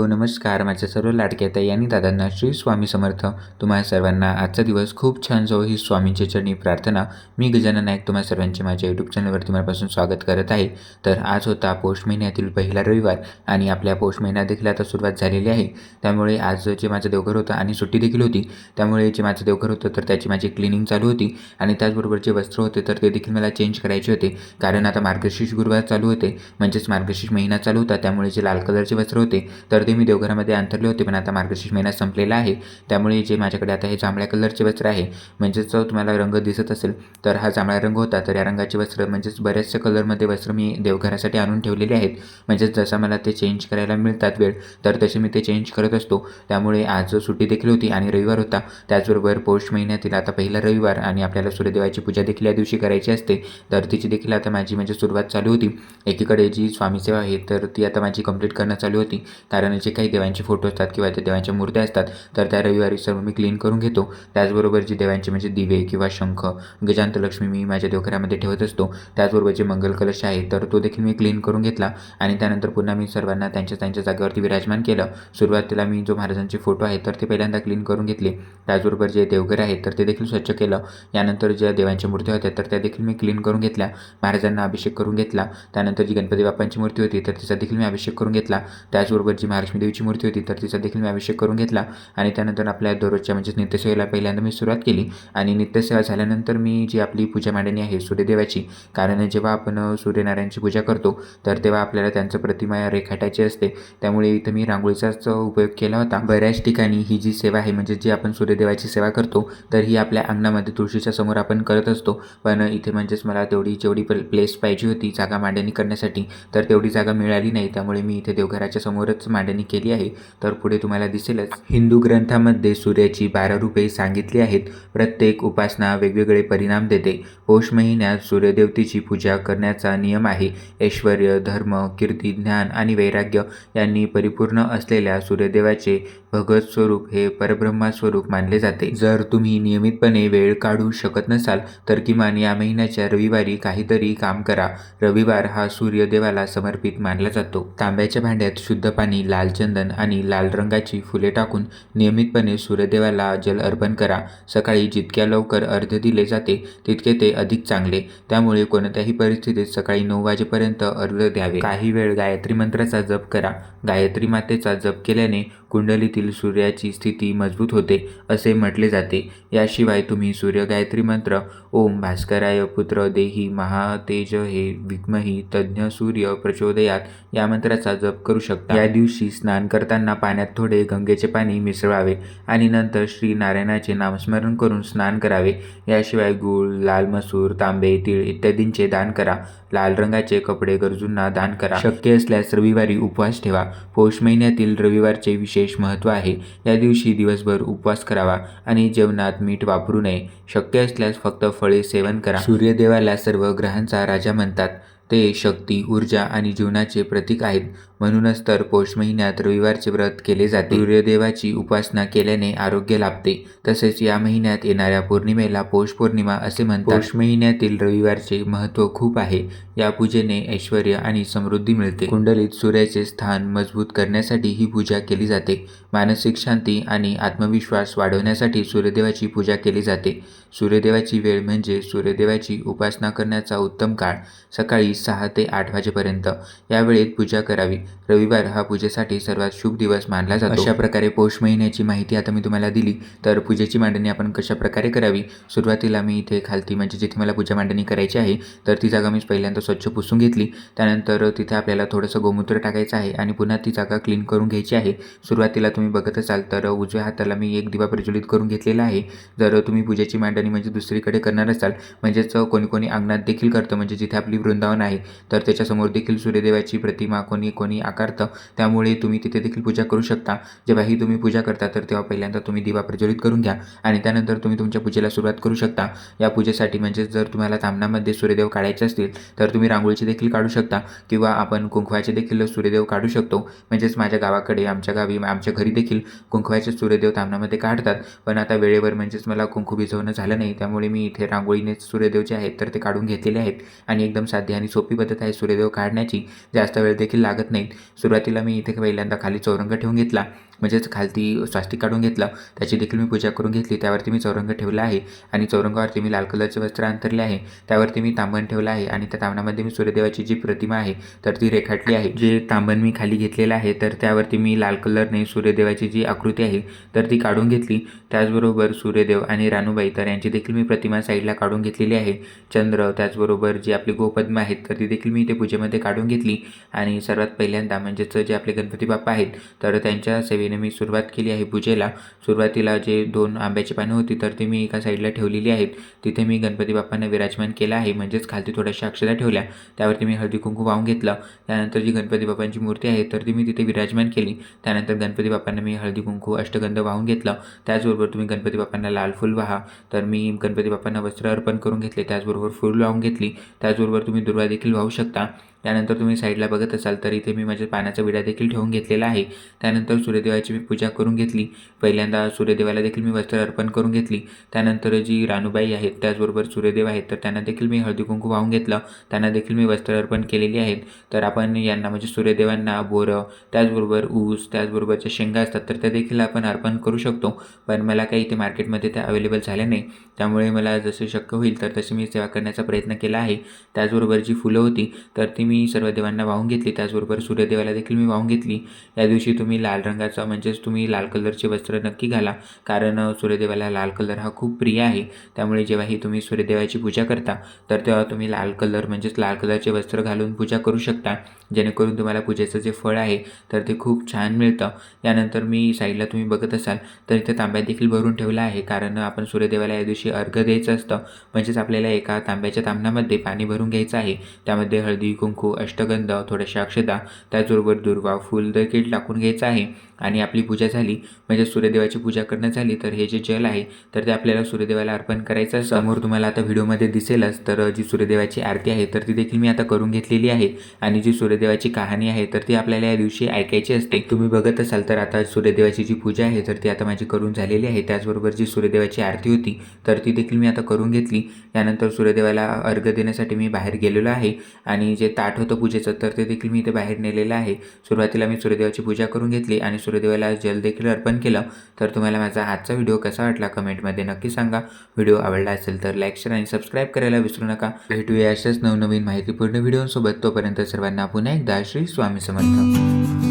Hello नमस्कार माझ्या सर्व लाडक्या ताई आणि दादांना श्री स्वामी समर्थ. तुम्हा सर्वांना आजचा दिवस खूप छान जावो ही स्वामींची चरणी प्रार्थना. मी गजानन नाईक तुम्हा सर्वांचे माझ्या यूट्यूब चॅनलवरती मनापासून स्वागत करत आहे. तर आज होता पौष महिन्यातील पहिला रविवार आणि आपल्या पौष महिन्यात देखील आता सुरुवात झालेली आहे. त्यामुळे आज जे माझं देवघर होतं आणि सुट्टी देखील होती, त्यामुळे जे माझं देवघर होतं तर त्याची माझी क्लिनिंग चालू होती आणि त्याचबरोबर जे वस्त्र होते तर ते देखील मला चेंज करायचे होते. कारण आता मार्गशीर्ष गुरुवार चालू होते, म्हणजेच मार्गशीर्ष महिना चालू होता. त्यामुळे जे लाल कलरचे वस्त्र होते तर ते मी देवघरामध्ये अंतरले होते, पण आता मार्गशीर्ष महिना संपलेला आहे. त्यामुळे जे माझ्याकडे आता हे जांभळ्या कलरचे वस्त्र आहे, म्हणजेच तुम्हाला रंग दिसत असेल तर हा जांभळा रंग होता. तर या रंगाचे वस्त्र म्हणजेच बऱ्याचशा कलरमध्ये वस्त्र मी देवघरासाठी आणून ठेवलेले आहेत. म्हणजेच जसा मला ते चेंज करायला मिळतात वेळ, तर तसे मी ते चेंज करत असतो. त्यामुळे आज सुट्टी देखील होती आणि रविवार होता. त्याचबरोबर पौष महिन्यातील आता पहिला रविवार आणि आपल्याला सूर्यदेवाची पूजा देखील या दिवशी करायची असते. तर तिची देखील आता माझी म्हणजे सुरुवात चालू होती. एकीकडे जी स्वामी सेवा आहे तर ती आता माझी कंप्लीट करणं चालू होती. कारण जे काही देवांचे फोटो असतात किंवा त्या देवांच्या मूर्त्या असतात तर त्या रविवारी सर्व मी क्लीन करून घेतो. त्याचबरोबर जे देवांचे म्हणजे दिवे किंवा शंख, गजांतलक्ष्मी मी माझ्या देवघरामध्ये ठेवत असतो. त्याचबरोबर जे मंगल कलश आहे तर तो देखील मी क्लीन करून घेतला आणि त्यानंतर पुन्हा मी सर्वांना त्यांच्या जागेवरती विराजमान केलं. सुरुवातीला मी जो महाराजांचे फोटो आहेत तर ते पहिल्यांदा क्लीन करून घेतले. त्याचबरोबर जे देवघर आहे तर ते देखील स्वच्छ केलं. यानंतर ज्या देवांच्या मूर्त्या होत्या तर त्या देखील मी क्लीन करून घेतल्या. महाराजांना अभिषेक करून घेतला. त्यानंतर जी गणपती बाप्पांची मूर्ती होती तर तिचा देखील मी अभिषेक करून घेतला. त्याचबरोबर जी महालक्ष्मी देवीची मूर्ती होती तर तिचा देखील मी अभिषेक करून घेतला आणि त्यानंतर आपल्या दररोजच्या म्हणजे नित्यसेवेला पहिल्यांदा मी सुरुवात केली. आणि नित्यसेवा झाल्यानंतर मी जी आपली पूजा मांडणी आहे सूर्यदेवाची, कारण जेव्हा आपण सूर्यनारायणची पूजा करतो तर तेव्हा आपल्याला त्यांचं प्रतिमा रेखाटायची असते. त्यामुळे इथं मी रांगोळीचाच उपयोग केला होता. बऱ्याच ठिकाणी ही जी सेवा आहे म्हणजे जी आपण सूर्यदेवाची सेवा करतो तर ही आपल्या अंगणामध्ये तुळशीच्या समोर आपण करत असतो. पण इथे म्हणजेच मला जेवढी प्लेस पाहिजे होती जागा मांडणी करण्यासाठी तर तेवढी जागा मिळाली नाही. त्यामुळे मी इथे देवघराच्या समोरच मांडणी केली आहे. तर पुढे तुम्हाला दिसेलच. हिंदू ग्रंथामध्ये सूर्याची 12 रूपे सांगितली आहेत. प्रत्येक उपासना वेगवेगळे परिणाम देते. पौष महिन्यात सूर्यदेवतेची पूजा करण्याचा नियम आहे. ऐश्वर्य, धर्म, कीर्ती, ज्ञान आणि वैराग्य यांनी परिपूर्ण असलेल्या सूर्यदेवाचे भगत स्वरूप हे परब्रह्मा स्वरूप मानले जाते. जर तुम्ही नियमितपणे वेळ काढू शकत नसाल तर किमान या महिन्याच्या रविवारी काहीतरी काम करा. रविवार हा सूर्यदेवाला समर्पित मानला जातो. तांब्याच्या भांड्यात शुद्ध पाणी, लाल चंदन आणि लाल रंगाची फुले टाकून नियमितपणे सूर्यदेवाला जल अर्पण करा. सकाळी जितक्या लवकर अर्घ्य दिले जाते तितके ते अधिक चांगले. त्यामुळे कोणत्याही परिस्थितीत सकाळी 9 वाजेपर्यंत अर्घ्य द्यावे. काही वेळ गायत्री मंत्राचा जप करा. गायत्री मातेचा जप केल्याने कुंडलीतील सूर्याची स्थिती मजबूत होते असे म्हटले जाते. याशिवाय तुम्ही सूर्य गायत्री मंत्र ओम भास्कराय पुत्र देही महातेजहे विद्महि तज्ज्ञ सूर्य प्रचोदयात या मंत्राचा जप करू शकता. या दिवशी स्नान करताना पाण्यात थोडे गंगेचे पाणी मिसळावे आणि नंतर श्री नारायणाचे नामस्मरण करून स्नान करावे. याशिवाय गूळ, लाल मसूर, तांबे, तीळ इत्यादींचे दान करा. लाल रंगाचे कपडे गरजूंना दान करा. शक्य असल्यास रविवारी उपवास ठेवा. पौष महिन्यातील रविवारचे विशेष महत्त्व आहे. या दिवशी दिवसभर उपवास करावा आणि जेवणात मीठ वापरू नये. शक्य असल्यास फक्त फळे सेवन करा. सूर्यदेवाला सर्व ग्रहांचा राजा म्हणतात. ते शक्ती, ऊर्जा आणि जीवनाचे प्रतीक आहेत. म्हणूनच तर पौष महिन्यात रविवारचे व्रत केले जाते. सूर्यदेवाची उपासना केल्याने आरोग्य लाभते. तसेच या महिन्यात येणाऱ्या पौर्णिमेला पौष पौर्णिमा असे म्हणतात. पौष महिन्यातील रविवारचे महत्त्व खूप आहे. या पूजेने ऐश्वर्य आणि समृद्धी मिळते. कुंडलीत सूर्याचे स्थान मजबूत करण्यासाठी ही पूजा केली जाते. मानसिक शांती आणि आत्मविश्वास वाढवण्यासाठी सूर्यदेवाची पूजा केली जाते. सूर्यदेवाची वेळ म्हणजे सूर्यदेवाची उपासना करण्याचा उत्तम काळ सकाळी 6 ते 8 वाजेपर्यंत या वेळेत पूजा करावी. रविवार हा पूजेसाठी सर्वात शुभ दिवस मानला जातो. अशा प्रकारे पौष महिन्याची माहिती आता मी तुम्हाला दिली. तर पूजेची मांडणी आपण कशा प्रकारे करावी. सुरुवातीला मी इथे खालती म्हणजे जिथे मला पूजा मांडणी करायची आहे तर ती जागा मी पहिल्यांदा स्वच्छ पुसून घेतली. त्यानंतर तिथे आपल्याला थोडंसं गोमूत्र टाकायचं आहे आणि पुन्हा ती जागा क्लीन करून घ्यायची आहे. सुरुवातीला तुम्ही बघत असाल तर उजव्या हाताला मी एक दिवा प्रज्वलित करून घेतलेला आहे. जर तुम्ही पूजेची मांडणी म्हणजे दुसरीकडे करणार असाल, म्हणजेच कोणी अंगणात देखील करतं, म्हणजे जिथे आपली वृंदावन आहे तर त्याच्यासमोर देखील सूर्यदेवाची प्रतिमा कोणी आकारतं. त्यामुळे तुम्ही तिथे देखील पूजा करू शकता. जेव्हाही तुम्ही पूजा करता तर तेव्हा पहिल्यांदा तुम्ही दिवा प्रज्वलित करून घ्या आणि त्यानंतर तुम्ही तुमच्या पूजेला सुरुवात करू शकता. या पूजेसाठी म्हणजे जर तुम्हाला ताम्हणामध्ये सूर्यदेव काढायचे असतील तर तुम्ही रांगोळीचे देखील काढू शकता किंवा आपण कुंकवाचे देखील सूर्यदेव काढू शकतो. म्हणजेच माझ्या गावाकडे आमच्या घरी देखील कुंकवाचे सूर्यदेव ताम्हणामध्ये काढतात. पण आता वेळेवर म्हणजेच मला कुंकू भिजवणं झालं नाही, त्यामुळे मी इथे रांगोळीनेच सूर्यदेव जे आहेत तर ते काढून घेतलेले आहेत. आणि एकदम साधी आणि सोपी पद्धत आहे सूर्यदेव काढण्याची. जास्त वेळ देखील लागत नाही. सुरुवातीला मी इथे पहिल्यांदा खाली चौरंग ठेवून घेतला, म्हणजेच खालती स्वास्तिक काढून घेतलं, त्याची देखील मी पूजा करून घेतली। त्यावरती मी चौरंग ठेवला आहे आणि चौरंगावरती मी लाल कलरचे वस्त्र अंथरले आहे, त्यावरती मी तांबण ठेवलं आहे आणि त्या तांबणामध्ये मी सूर्यदेवाची जी प्रतिमा आहे तर ती रेखाटली आहे। जे तांबण मी खाली घेतलेलं आहे तर त्यावरती मी लाल कलरने सूर्यदेवाची जी आकृती आहे तर ती काढून घेतली। त्याचबरोबर सूर्यदेव आणि रानूबाई तर यांची देखील मी प्रतिमा साईडला काढून घेतलेली आहे। चंद्र, त्याचबरोबर जी आपली गोपद्म आहेत तर ती देखील मी इथे पूजेमध्ये काढून घेतली आणि सर्वात पहिल्यांदा म्हणजेच जे आपले गणपती बाप्पा आहेत तर त्यांच्या सेवेने मी सुरुवात केली आहे पूजेला। सुरुवातीला जे 2 आंब्याची पानं होती तर ती मी एका साईडला ठेवलेली आहेत, तिथे मी गणपती बाप्पांना विराजमान केलं आहे, म्हणजेच खालती थोड्याशा अक्षता ठेवल्या, त्यावरती मी हळदी कुंकू वाहून घेतलं। त्यानंतर जी गणपती बाप्पांची मूर्ती आहे तर ती मी तिथे विराजमान केली। त्यानंतर गणपती बाप्पांना मी हळदी कुंकू अष्टगंध वाहून घेतलं। त्याचबरोबर तुम्ही गणपती बाप्पांना लाल फूल वाहा, तर मी गणपती बाप्पांना वस्त्र अर्पण करून घेतले, त्याचबरोबर फूल वाहून घेतली। त्याचबरोबर तुम्ही दुर्वा देखील वाहू शकता। त्यानंतर तुम्ही साईडला बघत असाल तर इथे मी माझ्या पानाचा विडा देखील ठेवून घेतलेला आहे। त्यानंतर सूर्यदेवाची मी पूजा करून घेतली। पहिल्यांदा सूर्यदेवाला देखील मी वस्त्र अर्पण करून घेतली। त्यानंतर जी रानूबाई आहेत त्याचबरोबर सूर्यदेव आहेत तर त्यांना देखील मी हळदी कुंकू वाहून घेतलं, त्यांना देखील मी वस्त्र अर्पण केलेली आहेत। तर आपण यांना म्हणजे सूर्यदेवांना बोरं, त्याचबरोबर ऊस, त्याचबरोबर जे शेंगा असतात तर त्या देखील आपण अर्पण करू शकतो, पण मला काही इथे मार्केटमध्ये त्या अवेलेबल झाल्या नाही, त्यामुळे मला जसे शक्य होईल तर तशी मी सेवा करण्याचा प्रयत्न केला आहे। त्याचबरोबर जी फुलं होती तर ती मी सर्व देवांना वाहून घेतली, त्याचबरोबर सूर्यदेवाला देखील मी वाहून घेतली। या दिवशी तुम्ही लाल रंगाचा म्हणजेच तुम्ही लाल कलरचे वस्त्र नक्की घाला, कारण सूर्यदेवाला लाल कलर हा खूप प्रिय आहे, त्यामुळे जेव्हाही तुम्ही सूर्यदेवाची पूजा करता तर तेव्हा तुम्ही लाल कलर म्हणजेच लाल कलरचे वस्त्र घालून पूजा करू शकता, जेणेकरून तुम्हाला पूजेचं जे फळ आहे तर ते खूप छान मिळतं। यानंतर मी साईडला तुम्ही बघत असाल तर इथे तांब्यात देखील भरून ठेवला आहे, कारण आपण सूर्यदेवाला या दिवशी अर्घ्य द्यायचं असतं, म्हणजेच आपल्याला एका तांब्याच्या तांबणामध्ये पाणी भरून घ्यायचं आहे, त्यामध्ये हळदी कुंकू अष्टगंध, थोड्याशा अक्षता, त्याचबरोबर दुर्वा फूल देखील टाकून घ्यायचं आहे आणि आपली पूजा झाली म्हणजे सूर्यदेवाची पूजा करणं झाली तर हे जे जल आहे तर ते आपल्याला सूर्यदेवाला अर्पण करायचं असतं। समोर तुम्हाला आता व्हिडिओमध्ये दिसेलच तर जी सूर्यदेवाची आरती आहे तर ती देखील मी आता करून घेतलेली आहे आणि जी सूर्यदेवाची कहाणी आहे तर ती आपल्याला या दिवशी ऐकायची असते। तुम्ही बघत असाल तर आता सूर्यदेवाची जी पूजा आहे तर ती आता माझी करून झालेली आहे, त्याचबरोबर जी सूर्यदेवाची आरती होती तर ती देखील मी आता करून घेतली। यानंतर सूर्यदेवाला अर्घ्य देण्यासाठी मी बाहेर गेलेलो आहे आणि जे ताट होतं पूजेचं तर ते देखील मी इथे बाहेर नेलेलं आहे। सुरुवातीला मी सूर्यदेवाची पूजा करून घेतली आणि सूर्यदेवाला जल देखील अर्पण केलं। तर तुम्हाला माझा आजचा व्हिडिओ कसा वाटला कमेंटमध्ये नक्की सांगा। व्हिडिओ आवडला असेल तर लाईक, शेअर आणि सबस्क्राईब करायला विसरू नका। भेटूया अशाच नवनवीन माहितीपूर्ण व्हिडिओसोबत, तोपर्यंत सर्वांना पुन्हा एकदा श्री स्वामी समर्थ।